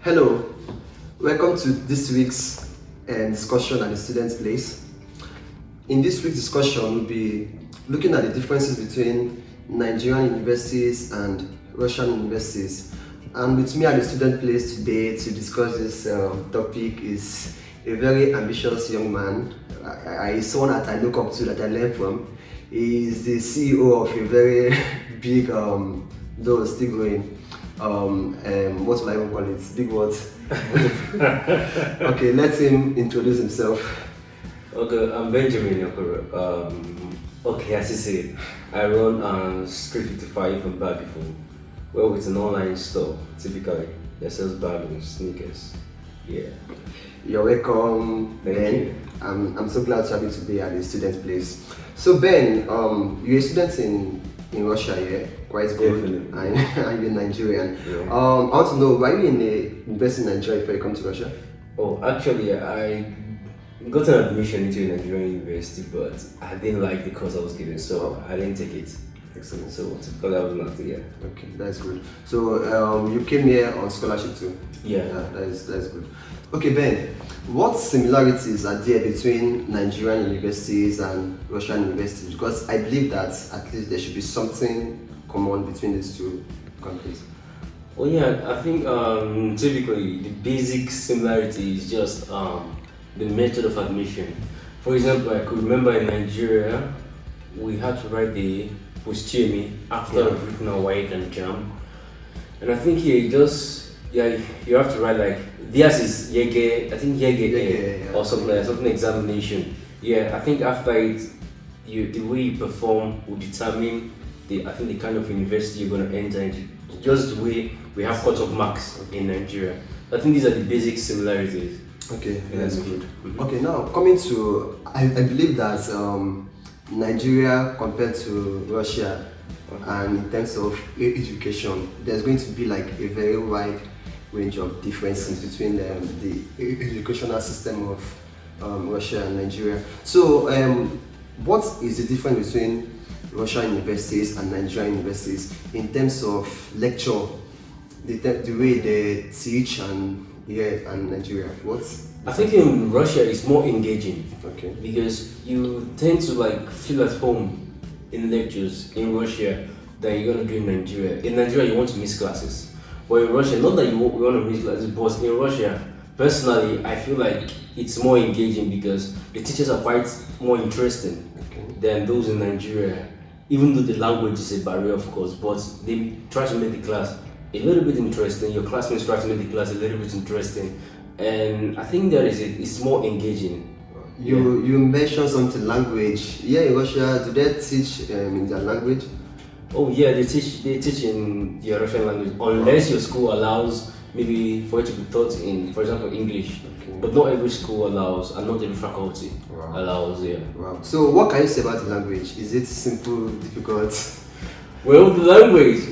Hello, welcome to this week's discussion at the Students' Place. In this week's discussion, we'll be looking at the differences between Nigerian universities and Russian universities. And with me at the Student Place today to discuss this topic is a very ambitious young man. He's someone that I look up to, that I learn from. He is the CEO of a very big, though still going, what will I even call it? Big words. Okay, let him introduce himself. Okay, I'm Benjamin. Okay, as you say, I run Street 55 from before. Well, it's an online store, typically. That sells bags and sneakers. Yeah. You're welcome, Thank Ben. you. I'm so glad to have you today at the Students' Place. So Ben, you're a student in Russia, yeah? Quite good. Definitely. And you're Nigerian. Yeah. I want to know, why you in a university in Nigeria before you come to Russia? Oh, actually, I got an admission into a Nigerian university, but I didn't like the course I was given, so I didn't take it. Excellent. So, because I was not here. Okay, that's good. So you came here on scholarship too? Yeah. That's good. Okay, Ben, what similarities are there between Nigerian universities and Russian universities? Because I believe that at least there should be something common between these two countries. Well, yeah, I think typically the basic similarity is just the method of admission. For example, I could remember in Nigeria, we had to write the postumi after written a white and jam. And I think here you have to write like, theirs is yege, I think yege or something like something examination. Yeah, I think after it, the way you perform will determine the kind of university you're going to enter into. Just the way we have cut-off marks in Nigeria. I think these are the basic similarities. Okay, that's good. Okay, now coming to, I believe that Nigeria compared to Russia, and in terms of education, there's going to be like a very wide range of differences between the educational system of Russia and Nigeria. So, what is the difference between Russian universities and Nigerian universities in terms of lecture, the way they teach, and here and Nigeria? I think in Russia it's more engaging. Okay. Because you tend to like feel at home in lectures in Russia than you're gonna do in Nigeria. In Nigeria you want to miss classes. But in Russia, not that you want to miss classes, but in Russia, personally I feel like it's more engaging because the teachers are quite more interesting than those in Nigeria. Even though the language is a barrier, of course, but they try to make the class a little bit interesting. Your classmates try to make the class a little bit interesting, and I think that is it. It's more engaging. You mentioned something language. Yeah, in Russia, do they teach in their language? Oh yeah, they teach in the Russian language, unless your school allows maybe for it to be taught in, for example, English. But not every school allows, and not every faculty allows. Yeah. Wow. So what can you say about the language? Is it simple, difficult? Well, the language,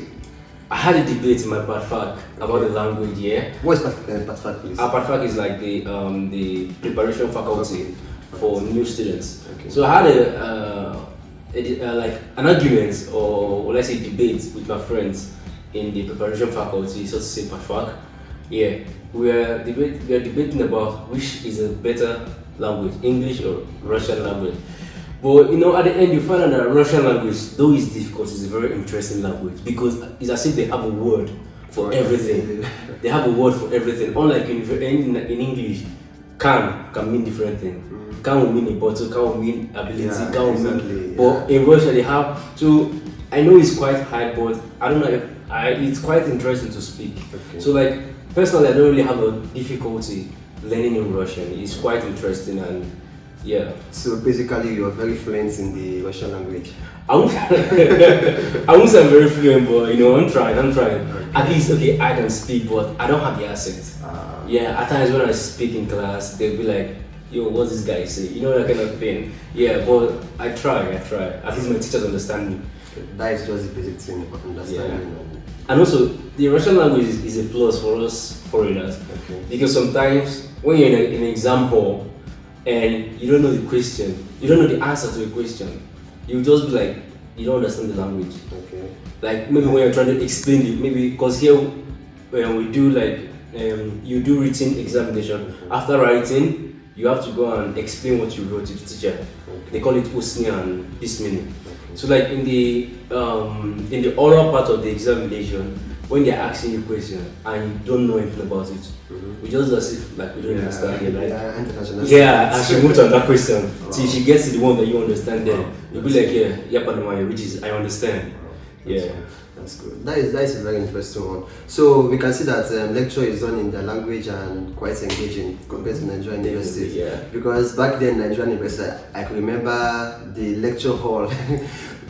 I had a debate in my PATFAC about the language. Yeah. What is PATFAC, please? Our PATFAC is like the preparation faculty for new students. Okay. So I had like an argument, or let's say debate with my friends in the preparation faculty, so to say PATFAC. Yeah, we are debating about which is a better language, English or Russian language. But at the end you find out that Russian language, though it's difficult, is a very interesting language because it's as if they have a word for everything. They have a word for everything. Unlike in English, can mean different things. Can will mean a bottle, can will mean ability, can will mean. But in Russia they have. So I know it's quite hard, but I don't know if it's quite interesting to speak. Okay. So like personally, I don't really have a difficulty learning in Russian. It's quite interesting and yeah. So basically, you're very fluent in the Russian language. I won't say I'm very fluent, but I'm trying. Okay. At least I can speak, but I don't have the accent. Yeah, at times when I speak in class, they'll be like, "Yo, what's this guy say?" That kind of thing. Yeah, but I try. At least my teachers understand me. That is just the basic thing of understanding. Yeah. And also, the Russian language is a plus for us foreigners. Okay. Because sometimes when you're in an exam hall and you don't know the question, you don't know the answer to a question, you just be like, you don't understand the language. Okay. Like maybe when you're trying to explain it, maybe because here when we do like you do written examination. After writing, you have to go and explain what you wrote to the teacher. They call it usni and bismini. So like in the oral part of the examination, when they're asking you questions and you don't know anything about it, we just as if like we don't understand it, right? And she moved on that question. Till she gets to the one that you understand, then you'll be like, yeah, Panama, which is I understand. Yeah. That's good. That is a very interesting one. So we can see that lecture is done in their language and quite engaging compared to Nigerian universities. Yeah. Because back then Nigerian university, I can remember the lecture hall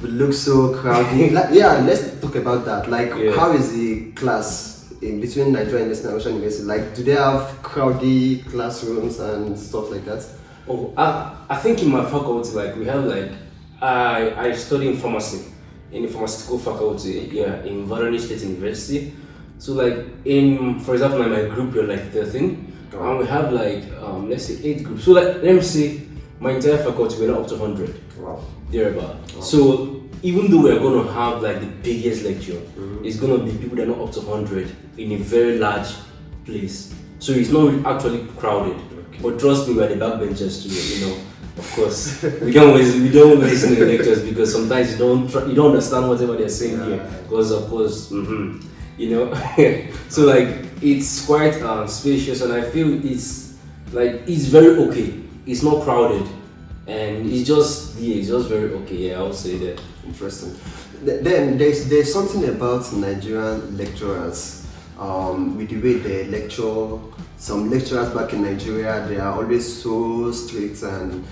would look so crowded. Let's talk about that. Like, how is the class in between Nigerian university and Russian university? Like, do they have crowded classrooms and stuff like that? Oh, I think in my faculty, like we have like I study in pharmacy. In the pharmaceutical faculty, in Voronezh State University. So like for example, in my group we're like 13, and we have like let's say 8 groups. So like let me say my entire faculty we're not up to 100. Wow. Thereabout. Wow. So even though we're gonna have like the biggest lecture, it's gonna be people that are not up to 100 in a very large place. So it's not actually crowded. But trust me, we're the backbenchers too, Of course, we don't listen to the lectures because sometimes you don't understand whatever they're saying here. Because of course, so like it's quite spacious, and I feel it's very okay. It's not crowded, and it's just very okay. Yeah, I would say that. Interesting. Then there's something about Nigerian lecturers. With the way they lecture, some lecturers back in Nigeria, they are always so strict and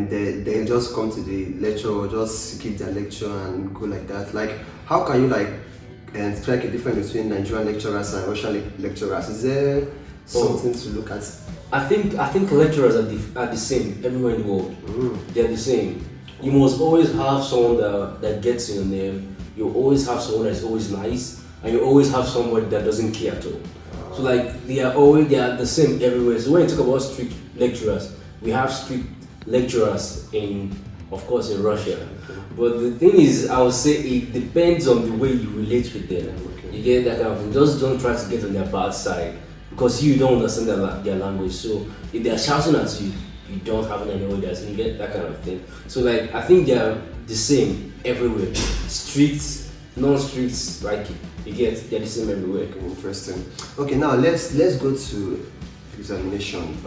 they just come to the lecture, just give their lecture and go like that. Like, how can you strike a difference between Nigerian lecturers and Russian lecturers? Is there something to look at? I think lecturers are the same everywhere in the world. They're the same. You must always have someone that gets your name. You always have someone that's always nice. And you always have someone that doesn't care at all. So like they are the same everywhere. So when you talk about strict lecturers, we have strict lecturers of course in Russia. But the thing is, I would say it depends on the way you relate with them. You get that kind of thing. Just don't try to get on their bad side because you don't understand their language. So if they are shouting at you, you don't have any orders, and you get that kind of thing. So like I think they are the same everywhere. Strict, non-strict, like they're the same everywhere. Okay, interesting. Okay, now let's go to examination.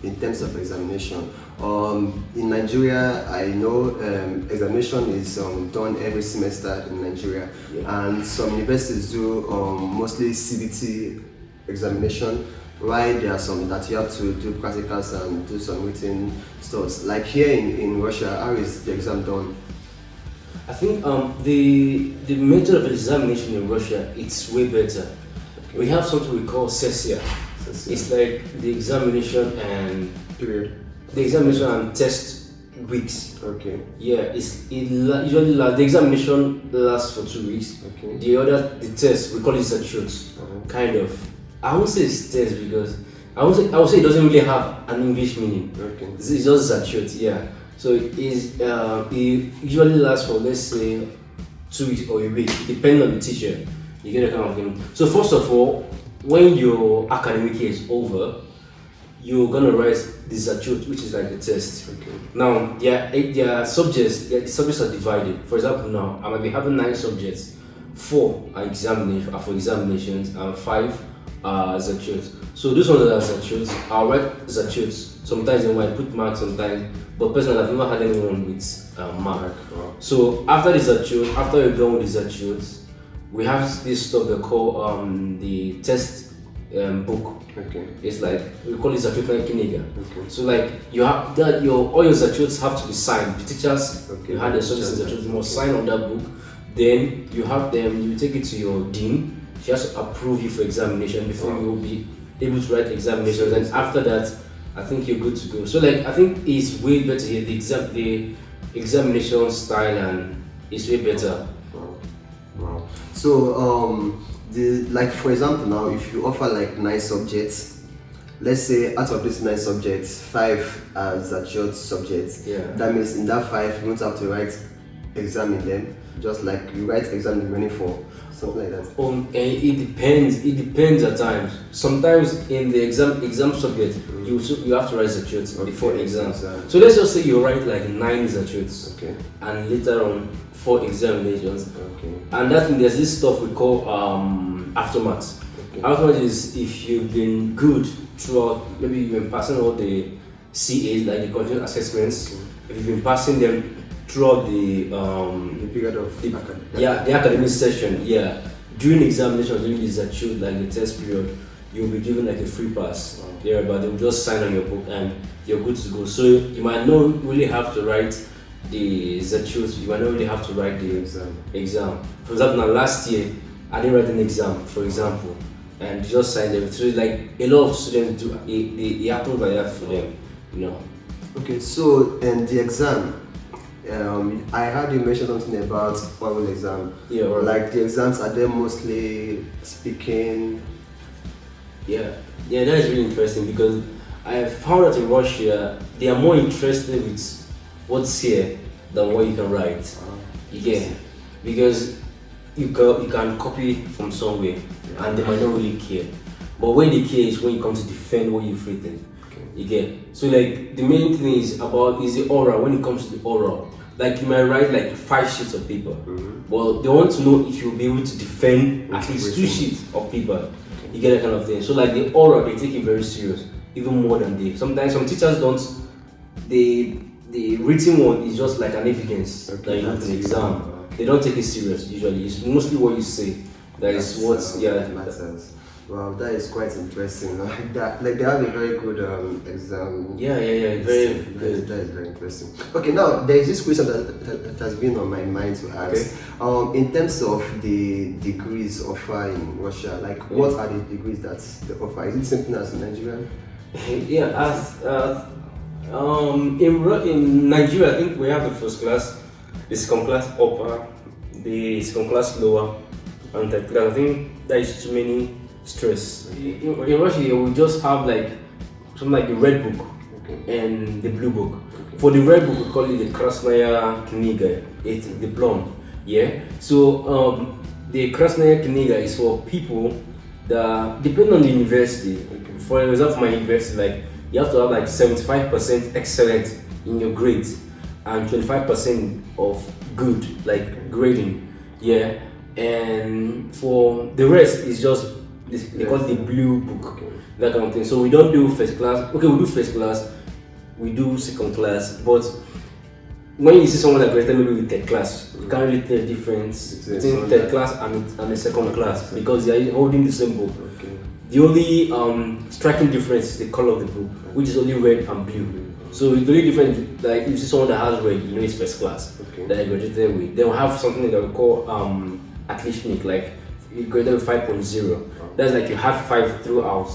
In terms of examination, in Nigeria, I know examination is done every semester in Nigeria, and some universities do mostly CBT examination. While there are some that you have to do practicals and do some written stuff. Like here in Russia, how is the exam done? I think the method of examination in Russia, it's way better. We have something we call sessia. It's like the examination and period. The examination and test weeks. Okay. Yeah, usually the examination lasts for 2 weeks. Okay. The test we call it statutes. Kind of. I won't say it's test because I would say it doesn't really have an English meaning. Okay. It's just statute. Yeah. So it usually lasts for, let's say, 2 weeks or a week, depending on the teacher. You get a kind of thing. So first of all, when your academic year is over, you're gonna write the statute, which is like the test. Okay. Now, the subjects are divided. For example, now I might be having 9 subjects. 4 are for examinations, and 5 are statutes. So those ones that are statutes, I'll write statutes. Sometimes I might put marks, sometimes. But personally, I've never had anyone with mark. Wow. So after the statute, after you're done with the statutes, we have this stuff they call the test book. Okay. It's like we call it statute kniga. Okay. So like you have that all your statutes have to be signed. The teachers, okay, you had the services statutes, you must sign on that book. Then you have them. You take it to your dean. She has to approve you for examination before you will be able to write examinations. And after that, I think you're good to go. So like I think it's way better here. The examination style and it's way better. Wow. So for example now, if you offer like 9 subjects, let's say out of these 9 subjects, 5 are statute subjects. Yeah. That means in that 5 you don't have to write exam in them. Just like you write exam in the remaining 4. something like that? It depends. It depends at times. Sometimes in the exam subject, you have to write zatut before exams. So let's just say you write like 9 zatuts, and later on 4 examinations. And that there's this stuff we call aftermath. Aftermath is if you've been good throughout. Maybe you've been passing all the CAs, like the continuous assessments. If you've been passing them throughout the period of the academic session, during examination, during the zatut, like the test period, you'll be given like a free pass. But they'll just sign on your book and you're good to go. So you might not really have to write the zatut. You might not really have to write the exam. For example, now last year I didn't write an exam, for example, and just signed them. So like a lot of students do. It happens like that for them, you know. Okay, so and the exam. I heard you mention something about oral exam. Like the exams, are they mostly speaking? Yeah, that is really interesting because I found that in Russia they are more interested with what's here than what you can write. Because you can copy from somewhere and they might not really care. But when they care is when you come to defend what you've written. So like the main thing is the oral. When it comes to the oral, like you might write like 5 sheets of paper. Well, they want to know if you'll be able to defend at least 2 sheets of paper. You get that kind of thing. So like the oral, they take it very serious, even more than they. Sometimes some teachers don't. The written one is just like an evidence that you have an exam. They don't take it serious usually. It's mostly what you say. That is what matters. Wow, that is quite interesting. Like that, like they have a very good exam. Very good. That is very interesting. Okay, now there is this question that has been on my mind to ask. In terms of the degrees offered in Russia, like what are the degrees that they offer? Is it something as in Nigeria? In Nigeria, I think we have the first class, the second class upper, the second class lower, and third class. I think there is too many stress. In Russia, we just have like something like the red book and the blue book. For the red book, we call it the Krasnaya Kniga. It's the diploma. So the Krasnaya Kniga is for people that depend on the university. For example, my university, like you have to have like 75% excellent in your grades and 25% of good, like grading. And for the rest, it's just they call it the blue book, that kind of thing. So we don't do first class. We do first class, we do second class, but when you see someone that graduated maybe with third class, you can't really tell the difference between third class and the second class because they are holding the same book. The only striking difference is the color of the book, which is only red and blue. So the only difference, like if you see someone that has red, you know it's first class that I graduated with. They will have something that we call atlishnik, like you graduated with 5.0. That's like you had 5 throughout,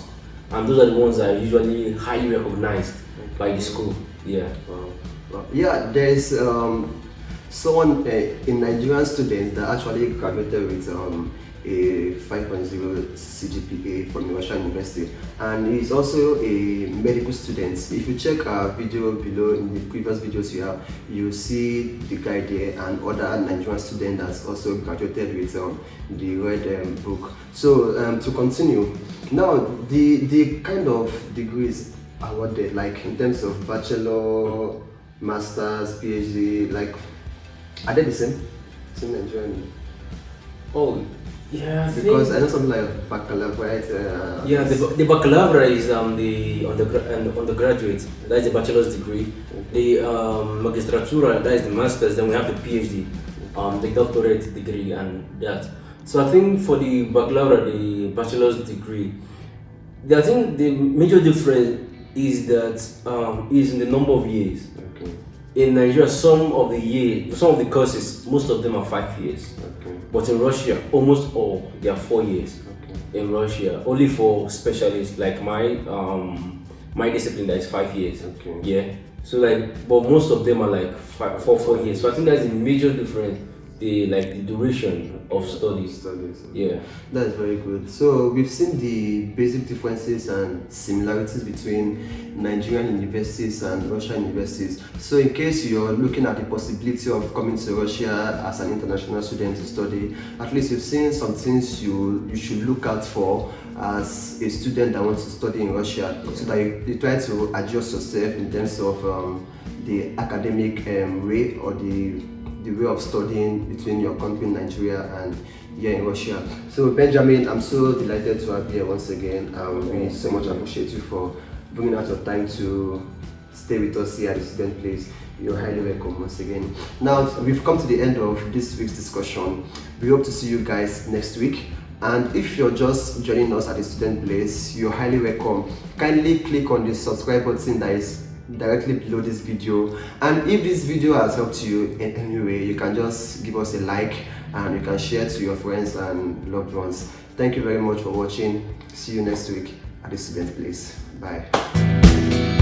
and those are the ones that are usually highly recognized by the school. There is someone in Nigerian students that actually graduated with a 5.0 CGPA from the Russian University, and he's also a medical student. If you check our video below in the previous videos you see the guy there and other Nigerian student that's also graduated with the red book. So to continue, now the kind of degrees awarded, like in terms of bachelor, masters, PhD, like are they the same? Same Nigerian? Because I know something like baccalaureate. The baccalaureate is the undergraduate. That is the bachelor's degree. The magistratura, that is the master's. Then we have the PhD, the doctorate degree, and that. So I think for the baccalaureate, the bachelor's degree, I think the major difference is that is in the number of years. In Nigeria, some of the courses, most of them are 5 years. But in Russia, almost all they are 4 years. In Russia, only for specialists like my discipline that is 5 years. So like, but most of them are like 4 years. So I think that's the major difference the duration of studies. Yeah. That's very good. So we've seen the basic differences and similarities between Nigerian universities and Russian universities. So in case you're looking at the possibility of coming to Russia as an international student to study, at least you've seen some things you should look out for as a student that wants to study in Russia, so that you try to adjust yourself in terms of the academic way, or the way of studying between your country, Nigeria, and here in Russia. So Benjamin, I'm so delighted to have you here once again. We so much appreciate you for bringing out your time to stay with us here at the student place. You're highly welcome once again. Now we've come to the end of this week's discussion. We hope to see you guys next week. And if you're just joining us at the student place, you're highly welcome. Kindly click on the subscribe button that is directly below this video, and if this video has helped you in any way, you can just give us a like and you can share to your friends and loved ones. Thank you very much for watching. See you next week at the student place. Bye.